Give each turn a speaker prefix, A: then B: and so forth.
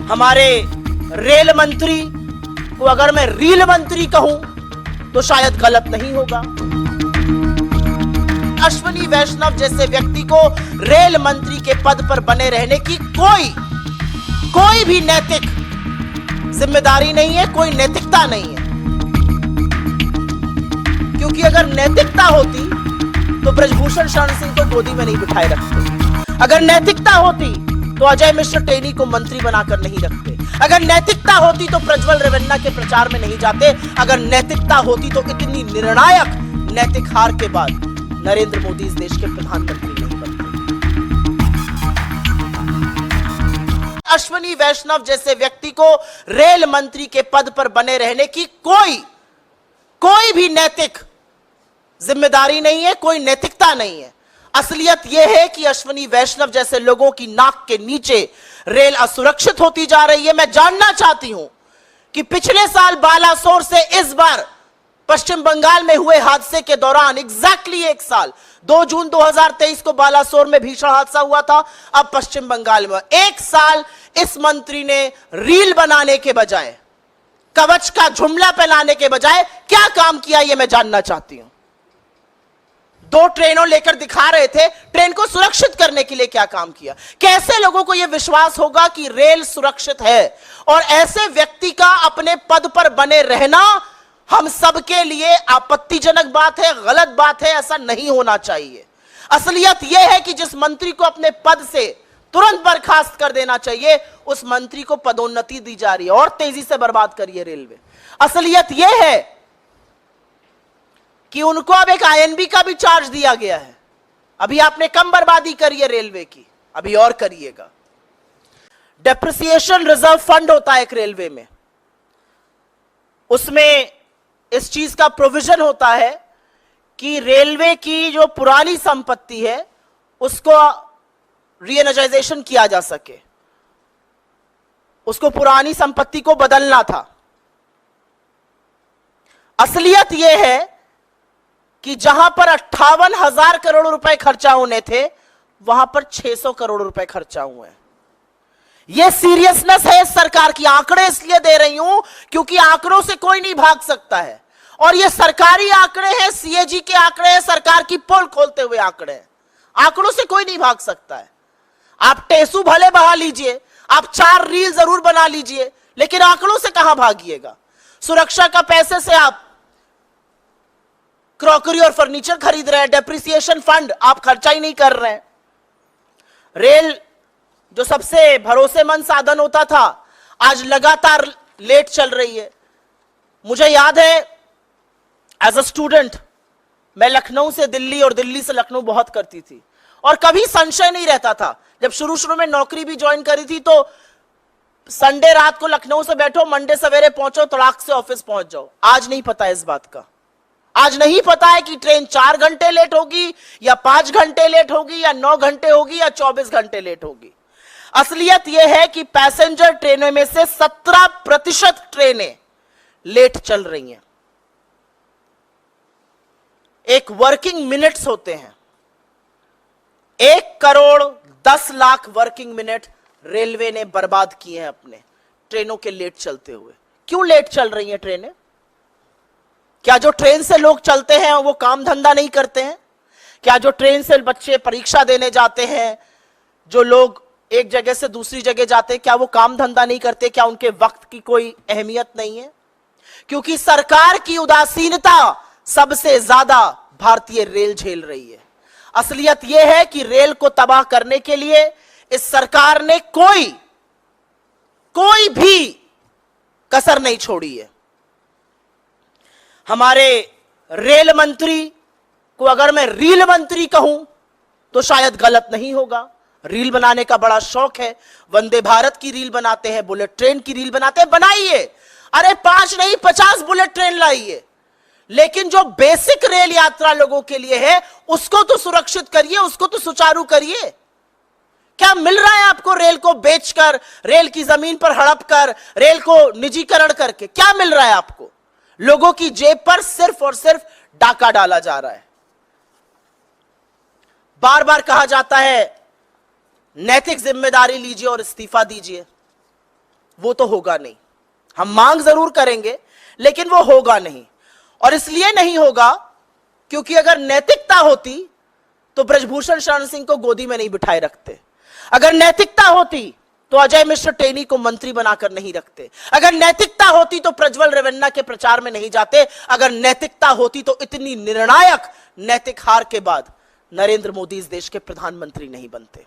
A: हमारे रेल मंत्री को अगर मैं रील मंत्री कहूं तो शायद गलत नहीं होगा। अश्विनी वैष्णव जैसे व्यक्ति को रेल मंत्री के पद पर बने रहने की कोई भी नैतिक जिम्मेदारी नहीं है, कोई नैतिकता नहीं है। क्योंकि अगर नैतिकता होती तो ब्रजभूषण शरण सिंह को गोदी में नहीं बिठाए रखते। अगर नैतिकता होती तो अजय मिश्र टेनी को मंत्री बनाकर नहीं रखते। अगर नैतिकता होती तो प्रज्वल रेवन्ना के प्रचार में नहीं जाते। अगर नैतिकता होती तो इतनी निर्णायक नैतिक हार के बाद नरेंद्र मोदी इस देश के प्रधानमंत्री नहीं बनते। अश्विनी वैष्णव जैसे व्यक्ति को रेल मंत्री के पद पर बने रहने की कोई भी नैतिक जिम्मेदारी नहीं है, कोई नैतिकता नहीं है। असलियत यह है कि अश्विनी वैष्णव जैसे लोगों की नाक के नीचे रेल असुरक्षित होती जा रही है। मैं जानना चाहती हूं कि पिछले साल बालासोर से इस बार पश्चिम बंगाल में हुए हादसे के दौरान एग्जैक्टली एक साल 2 जून 2023 को बालासोर में भीषण हादसा हुआ था। अब पश्चिम बंगाल में एक साल इस मंत्री ने रील बनाने के बजाय, कवच का जुमला पहनाने के बजाय क्या काम किया, यह मैं जानना चाहती हूं। 2 ट्रेनों लेकर दिखा रहे थे, ट्रेन को सुरक्षित करने के लिए क्या काम किया? कैसे लोगों को यह विश्वास होगा कि रेल सुरक्षित है? और ऐसे व्यक्ति का अपने पद पर बने रहना हम सबके लिए आपत्तिजनक बात है, गलत बात है, ऐसा नहीं होना चाहिए। असलियत यह है कि जिस मंत्री को अपने पद से तुरंत बर्खास्त कर देना चाहिए, उस मंत्री को पदोन्नति दी जा रही है और तेजी से बर्बाद करिए रेलवे। असलियत यह है कि उनको अब एक आईएनबी का भी चार्ज दिया गया है। अभी आपने कम बर्बादी करी है रेलवे की, अभी और करिएगा। डेप्रिसिएशन रिजर्व फंड होता है एक रेलवे में, उसमें इस चीज का प्रोविजन होता है कि रेलवे की जो पुरानी संपत्ति है उसको रीएनर्जाइजेशन किया जा सके, उसको पुरानी संपत्ति को बदलना था। असलियत यह है कि जहां पर 58,000 करोड़ रुपए खर्चा होने थे वहां पर 600 करोड़ रुपए खर्चा हुए हैं। यह सीरियसनेस है इस सरकार की। आंकड़े इसलिए दे रही हूं क्योंकि आंकड़ों से कोई नहीं भाग सकता है, और ये सरकारी आंकड़े हैं, सीएजी के आंकड़े हैं, सरकार की पोल खोलते हुए आंकड़े हैं। आंकड़ों से कोई नहीं भाग सकता है। आप टेसू भले बहा लीजिए, आप 4 रील जरूर बना लीजिए, लेकिन आंकड़ों से कहां भागिएगा? सुरक्षा का पैसे से आप क्रॉकरी और फर्नीचर खरीद रहे हैं, डेप्रिसिएशन फंड आप खर्चा ही नहीं कर रहे हैं। रेल जो सबसे भरोसेमंद साधन होता था, आज लगातार लेट चल रही है। मुझे याद है एज अ स्टूडेंट मैं लखनऊ से दिल्ली और दिल्ली से लखनऊ बहुत करती थी, और कभी संशय नहीं रहता था। जब शुरू में नौकरी भी ज्वाइन करी थी तो संडे रात को लखनऊ से बैठो, मंडे सवेरे पहुंचो, तड़ाक से ऑफिस पहुंच जाओ। आज नहीं पता इस बात का। आज नहीं पता है कि ट्रेन 4 घंटे लेट होगी या 5 घंटे लेट होगी या 9 घंटे होगी या 24 घंटे लेट होगी। असलियत यह है कि पैसेंजर ट्रेनों में से 17% ट्रेनें लेट चल रही हैं। एक वर्किंग मिनट्स होते हैं, 1 crore 10 lakh working minute railway ने बर्बाद किए हैं अपने ट्रेनों के लेट चलते हुए। क्यों लेट चल रही हैं ट्रेनें? क्या जो ट्रेन से लोग चलते हैं वो काम धंधा नहीं करते हैं? क्या जो ट्रेन से बच्चे परीक्षा देने जाते हैं, जो लोग एक जगह से दूसरी जगह जाते हैं, क्या वो काम धंधा नहीं करते? क्या उनके वक्त की कोई अहमियत नहीं है? क्योंकि सरकार की उदासीनता सबसे ज्यादा भारतीय रेल झेल रही है। असलियत यह है कि रेल को तबाह करने के लिए इस सरकार ने कोई भी कसर नहीं छोड़ी है। हमारे रेल मंत्री को अगर मैं रील मंत्री कहूं तो शायद गलत नहीं होगा। रील बनाने का बड़ा शौक है, वंदे भारत की रील बनाते हैं, बुलेट ट्रेन की रील बनाते हैं, बनाइए। अरे 5 नहीं 50 बुलेट ट्रेन लाइए, लेकिन जो बेसिक रेल यात्रा लोगों के लिए है उसको तो सुरक्षित करिए, उसको तो सुचारू करिए। क्या मिल रहा है आपको रेल को बेचकर, रेल की जमीन पर हड़प कर, रेल को निजीकरण करके? क्या मिल रहा है आपको? लोगों की जेब पर सिर्फ और सिर्फ डाका डाला जा रहा है। बार बार कहा जाता है नैतिक जिम्मेदारी लीजिए और इस्तीफा दीजिए। वो तो होगा नहीं। हम मांग जरूर करेंगे लेकिन वो होगा नहीं। और इसलिए नहीं होगा क्योंकि अगर नैतिकता होती तो ब्रजभूषण शरण सिंह को गोदी में नहीं बिठाए रखते। अगर नैतिकता होती तो अजय मिश्र टेनी को मंत्री बनाकर नहीं रखते। अगर नैतिकता होती तो प्रज्वल रेवन्ना के प्रचार में नहीं जाते। अगर नैतिकता होती तो इतनी निर्णायक नैतिक हार के बाद नरेंद्र मोदी इस देश के प्रधानमंत्री नहीं बनते।